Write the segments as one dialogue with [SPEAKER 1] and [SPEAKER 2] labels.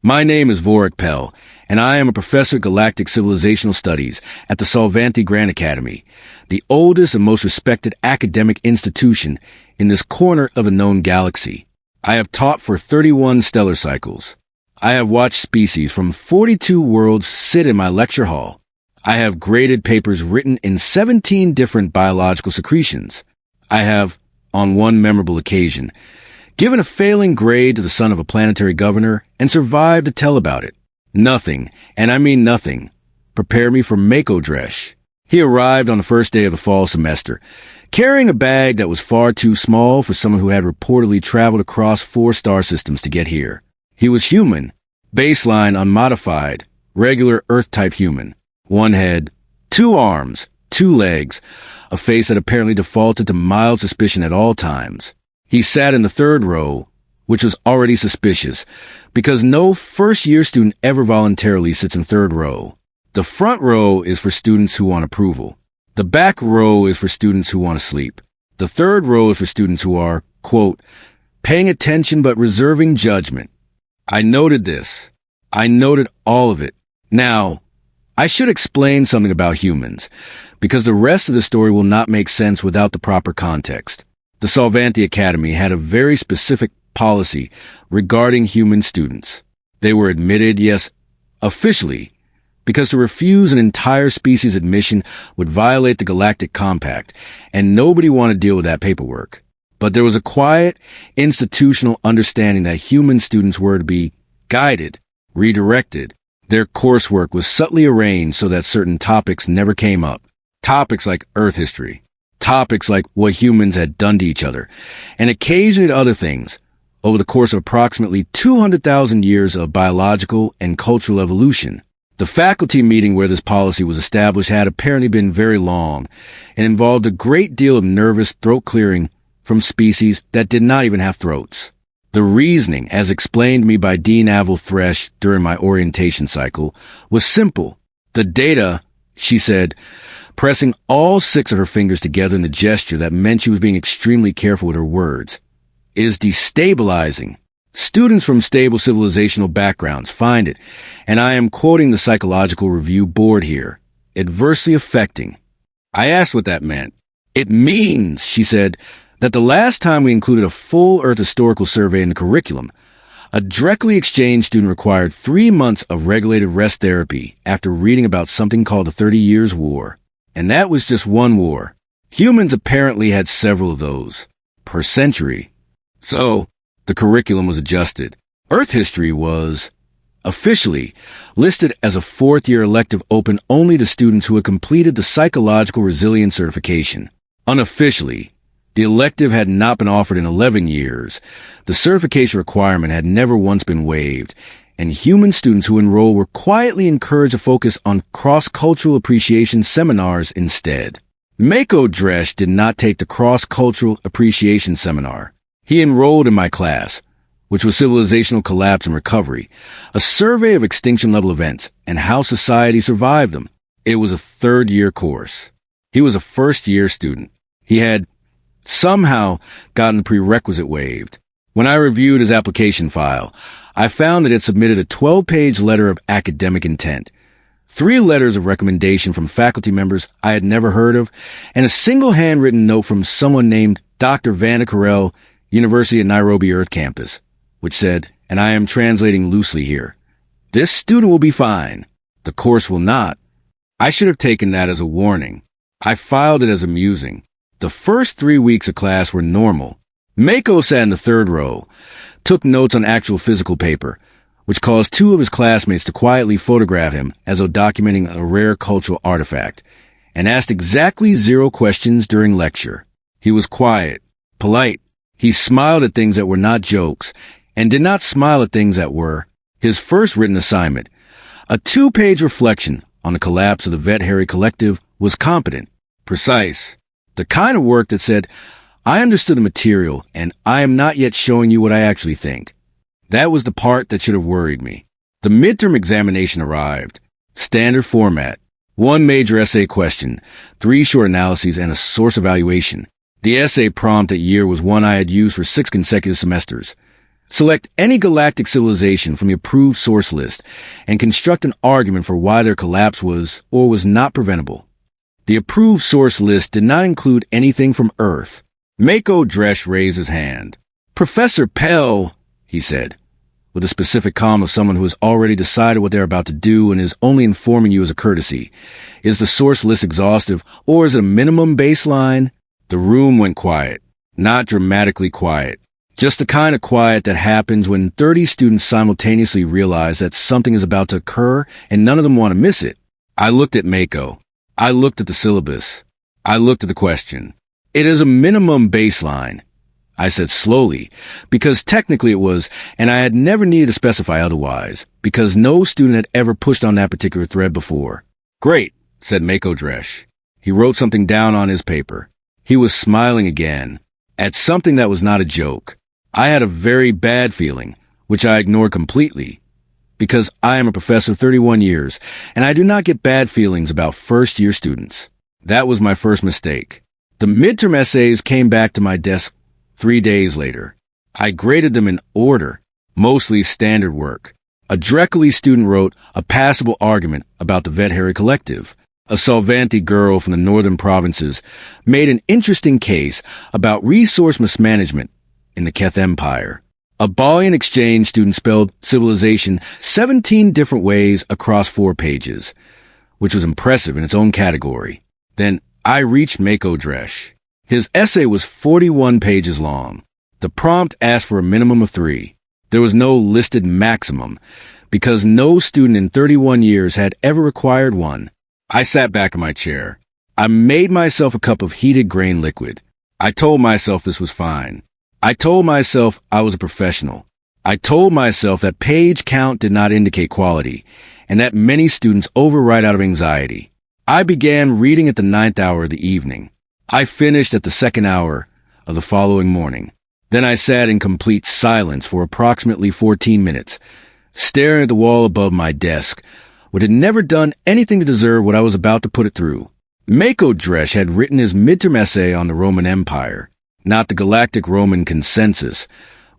[SPEAKER 1] My name is Vorik Pell, and I am a professor of galactic civilizational studies at the Solvanti Grand Academy, the oldest and most respected academic institution in this corner of a known galaxy. I have taught for 31 stellar cycles. I have watched species from 42 worlds sit in my lecture hall. I have graded papers written in 17 different biological secretions. I have, on one memorable occasion, given a failing grade to the son of a planetary governor and survived to tell about it. Nothing, and I mean nothing, prepared me for Mako Dresh. He arrived on the first day of the fall semester, carrying a bag that was far too small for someone who had reportedly traveled across 4 star systems to get here. He was human, baseline unmodified, regular Earth-type human. 1 head, 2 arms, 2 legs, a face that apparently defaulted to mild suspicion at all times. He sat in the 3rd row, which was already suspicious, because no first-year student ever voluntarily sits in 3rd row. The front row is for students who want approval. The back row is for students who want to sleep. The 3rd row is for students who are, quote, paying attention but reserving judgment. I noted this. I noted all of it. Now, I should explain something about humans, because the rest of the story will not make sense without the proper context. The Solvanti Academy had a very specific policy regarding human students. They were admitted, yes, officially, because to refuse an entire species admission would violate the Galactic Compact, and nobody wanted to deal with that paperwork. But there was a quiet, institutional understanding that human students were to be guided, redirected. Their coursework was subtly arranged so that certain topics never came up. Topics like Earth history. Topics like what humans had done to each other, and occasionally other things, over the course of approximately 200,000 years of biological and cultural evolution. The faculty meeting where this policy was established had apparently been very long, and involved a great deal of nervous throat clearing from species that did not even have throats. The reasoning, as explained to me by Dean Avril Thresh during my orientation cycle, was simple. The data, she said, pressing all 6 of her fingers together in a gesture that meant she was being extremely careful with her words, is destabilizing. Students from stable civilizational backgrounds find it, and I am quoting the Psychological Review Board here, adversely affecting. I asked what that meant. It means, she said, that the last time we included a full Earth historical survey in the curriculum, a directly exchanged student required 3 months of regulated rest therapy after reading about something called the 30 Years' War. And that was just one war. Humans apparently had several of those, per century. So, the curriculum was adjusted. Earth history was, officially, listed as a 4th-year elective open only to students who had completed the Psychological Resilience certification. Unofficially, the elective had not been offered in 11 years. The certification requirement had never once been waived, and human students who enrolled were quietly encouraged to focus on cross-cultural appreciation seminars instead. Mako Dresh did not take the cross-cultural appreciation seminar. He enrolled in my class, which was Civilizational Collapse and Recovery, a survey of extinction-level events and how society survived them. It was a 3rd-year course. He was a first-year student. He had somehow gotten the prerequisite waived. When I reviewed his application file, I found that it submitted a 12-page letter of academic intent, 3 letters of recommendation from faculty members I had never heard of, and a single handwritten note from someone named Dr. Vanda Carell, University of Nairobi Earth Campus, which said, and I am translating loosely here, "This student will be fine. The course will not." I should have taken that as a warning. I filed it as amusing. The first 3 weeks of class were normal. Mako sat in the 3rd row, took notes on actual physical paper, which caused 2 of his classmates to quietly photograph him as though documenting a rare cultural artifact, and asked exactly 0 questions during lecture. He was quiet, polite. He smiled at things that were not jokes, and did not smile at things that were. His first written assignment, a 2-page reflection on the collapse of the Vet Harry Collective, was competent, precise, the kind of work that said, I understood the material, and I am not yet showing you what I actually think. That was the part that should have worried me. The midterm examination arrived. Standard format. 1 major essay question, 3 short analyses, and a source evaluation. The essay prompt that year was one I had used for 6 consecutive semesters. Select any galactic civilization from the approved source list and construct an argument for why their collapse was or was not preventable. The approved source list did not include anything from Earth. Mako Dresh raised his hand. Professor Pell, he said, with a specific calm of someone who has already decided what they're about to do and is only informing you as a courtesy. Is the source list exhaustive, or is it a minimum baseline? The room went quiet. Not dramatically quiet. Just the kind of quiet that happens when 30 students simultaneously realize that something is about to occur and none of them want to miss it. I looked at Mako. I looked at the syllabus. I looked at the question. It is a minimum baseline, I said slowly, because technically it was, and I had never needed to specify otherwise, because no student had ever pushed on that particular thread before. Great, said Mako Dresh. He wrote something down on his paper. He was smiling again, at something that was not a joke. I had a very bad feeling, which I ignored completely, because I am a professor of 31 years, and I do not get bad feelings about first-year students. That was my first mistake. The midterm essays came back to my desk 3 days later. I graded them in order, mostly standard work. A Dreckley student wrote a passable argument about the Veterinary Collective. A Salvanti girl from the northern provinces made an interesting case about resource mismanagement in the Keth Empire. A Balian exchange student spelled civilization 17 different ways across 4 pages, which was impressive in its own category. Then I reached Mako Dresh. His essay was 41 pages long. The prompt asked for a minimum of 3. There was no listed maximum, because no student in 31 years had ever required one. I sat back in my chair. I made myself a cup of heated grain liquid. I told myself this was fine. I told myself I was a professional. I told myself that page count did not indicate quality, and that many students overwrite out of anxiety. I began reading at the 9th hour of the evening. I finished at the 2nd hour of the following morning. Then I sat in complete silence for approximately 14 minutes, staring at the wall above my desk, which had never done anything to deserve what I was about to put it through. Mako Dresh had written his midterm essay on the Roman Empire, not the Galactic Roman Consensus,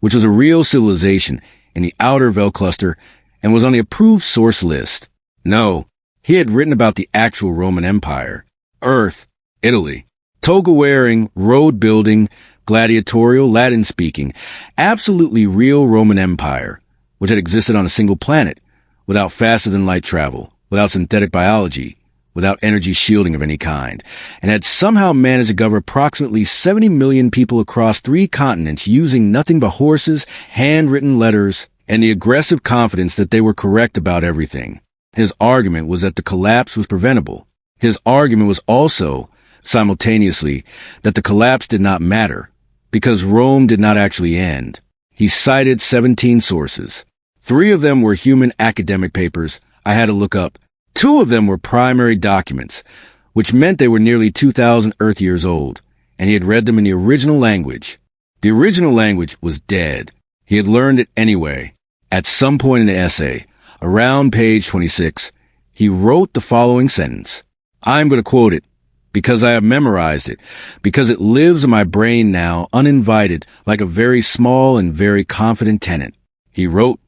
[SPEAKER 1] which was a real civilization in the outer Vel cluster and was on the approved source list. No, he had written about the actual Roman Empire, Earth, Italy, toga-wearing, road-building, gladiatorial, Latin-speaking, absolutely real Roman Empire, which had existed on a single planet, without faster-than-light travel, without synthetic biology, without energy shielding of any kind, and had somehow managed to govern approximately 70 million people across 3 continents using nothing but horses, handwritten letters, and the aggressive confidence that they were correct about everything. His argument was that the collapse was preventable. His argument was also, simultaneously, that the collapse did not matter, because Rome did not actually end. He cited 17 sources. 3 of them were human academic papers I had to look up. 2 of them were primary documents, which meant they were nearly 2,000 Earth years old, and he had read them in the original language. The original language was dead. He had learned it anyway. At some point in the essay, around page 26, he wrote the following sentence. I'm going to quote it, because I have memorized it, because it lives in my brain now, uninvited, like a very small and very confident tenant. He wrote,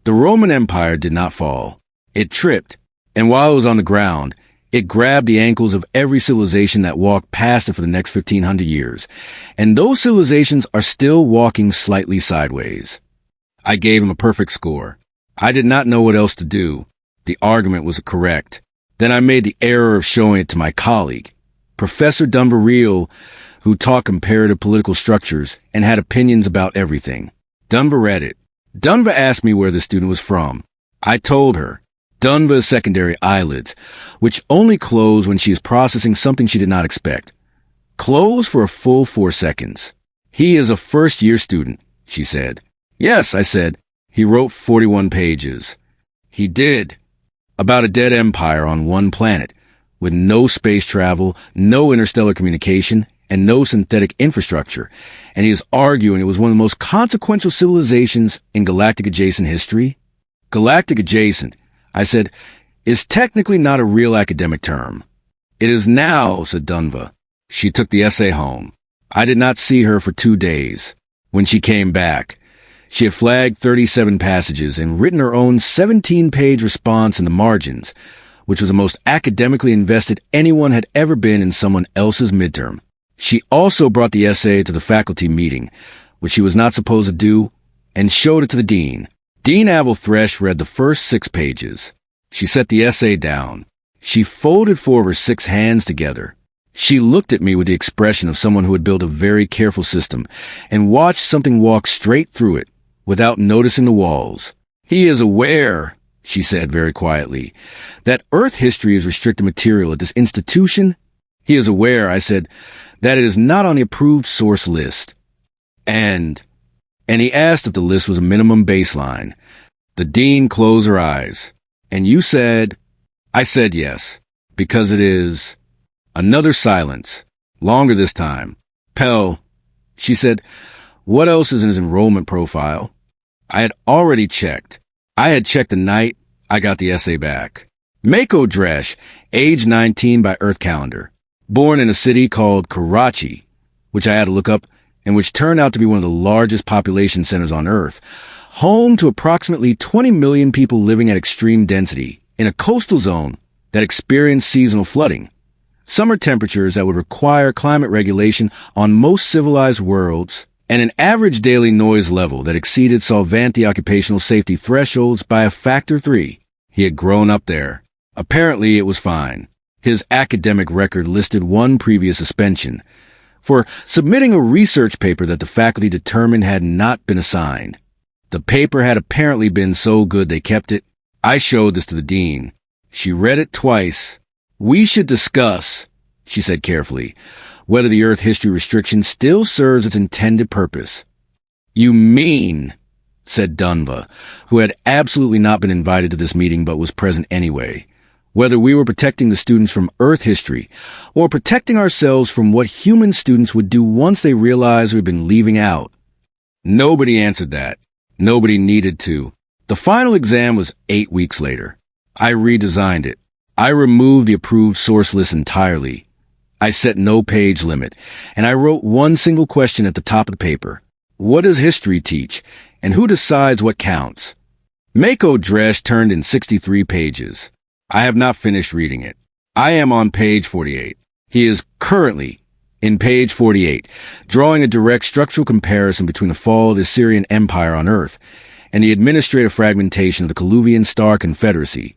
[SPEAKER 1] "The Roman Empire did not fall. It tripped, and while it was on the ground, it grabbed the ankles of every civilization that walked past it for the next 1,500 years, and those civilizations are still walking slightly sideways." I gave him a perfect score. I did not know what else to do. The argument was correct. Then I made the error of showing it to my colleague, Professor Dunbar, who taught comparative political structures and had opinions about everything. Dunbar read it. Dunbar asked me where the student was from. I told her. Dunbar's secondary eyelids, which only close when she is processing something she did not expect. Close for a full 4 seconds. He is a first-year student, she said. Yes, I said. He wrote 41 pages. He did. About a dead empire on one planet, with no space travel, no interstellar communication, and no synthetic infrastructure, and he is arguing it was one of the most consequential civilizations in galactic-adjacent history. Galactic-adjacent, I said, is technically not a real academic term. It is now, said Dunva. She took the essay home. I did not see her for 2 days. When she came back, She had flagged 37 passages and written her own 17-page response in the margins, which was the most academically invested anyone had ever been in someone else's midterm. She also brought the essay to the faculty meeting, which she was not supposed to do, and showed it to the dean. Dean Avril Thresh read the first 6 pages. She set the essay down. She folded 4 of her 6 hands together. She looked at me with the expression of someone who had built a very careful system and watched something walk straight through it without noticing the walls. "He is aware," she said very quietly, "that Earth history is restricted material at this institution." "He is aware," I said, "that it is not on the approved source list." And he asked if the list was a minimum baseline. The dean closed her eyes. "And you said?" I said yes, because it is. Another silence, longer this time. "Pell," she said, "what else is in his enrollment profile?" I had already checked. I had checked the night I got the essay back. Mako Dresh, age 19 by Earth calendar. Born in a city called Karachi, which I had to look up, and which turned out to be one of the largest population centers on Earth. Home to approximately 20 million people living at extreme density in a coastal zone that experienced seasonal flooding. Summer temperatures that would require climate regulation on most civilized worlds, and an average daily noise level that exceeded Solvanti occupational safety thresholds by a factor 3. He had grown up there. Apparently it was fine. His academic record listed 1 previous suspension for submitting a research paper that the faculty determined had not been assigned. The paper had apparently been so good they kept it. I showed this to the dean. She read it twice. "We should discuss," she said carefully, "whether the Earth history restriction still serves its intended purpose." "You mean," said Dunva, who had absolutely not been invited to this meeting but was present anyway, "whether we were protecting the students from Earth history or protecting ourselves from what human students would do once they realized we'd been leaving out." Nobody answered that. Nobody needed to. The final exam was 8 weeks later. I redesigned it. I removed the approved source list entirely. I set no page limit, and I wrote 1 single question at the top of the paper. What does history teach, and who decides what counts? Mako Dresh turned in 63 pages. I have not finished reading it. I am on page 48. He is currently in page 48, drawing a direct structural comparison between the fall of the Assyrian Empire on Earth and the administrative fragmentation of the Coluvian Star Confederacy,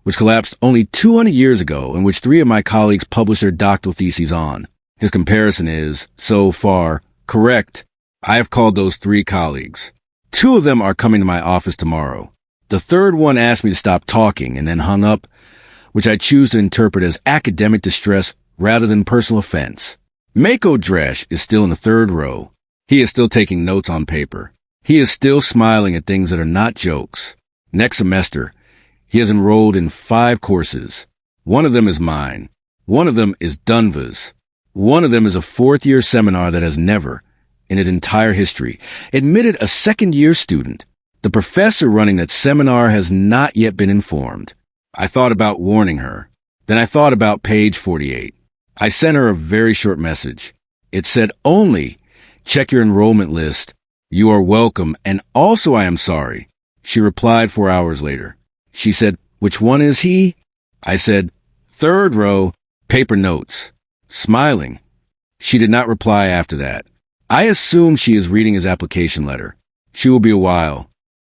[SPEAKER 1] which collapsed only 200 years ago and which 3 of my colleagues published their doctoral theses on. His comparison is, so far, correct. I have called those 3 colleagues. 2 of them are coming to my office tomorrow. The 3rd one asked me to stop talking and then hung up, which I choose to interpret as academic distress rather than personal offense. Mako Dresh is still in the 3rd row. He is still taking notes on paper. He is still smiling at things that are not jokes. Next semester, he has enrolled in 5 courses. 1 of them is mine. 1 of them is Dunva's. 1 of them is a 4th-year seminar that has never, in its entire history, admitted a 2nd-year student. The professor running that seminar has not yet been informed. I thought about warning her. Then I thought about page 48. I sent her a very short message. It said only, "Check your enrollment list. You are welcome, and also I am sorry." She replied 4 hours later. She said, "Which one is he?" I said, "3rd row, paper notes," smiling. She did not reply after that. I assume she is reading his application letter. She will be a while.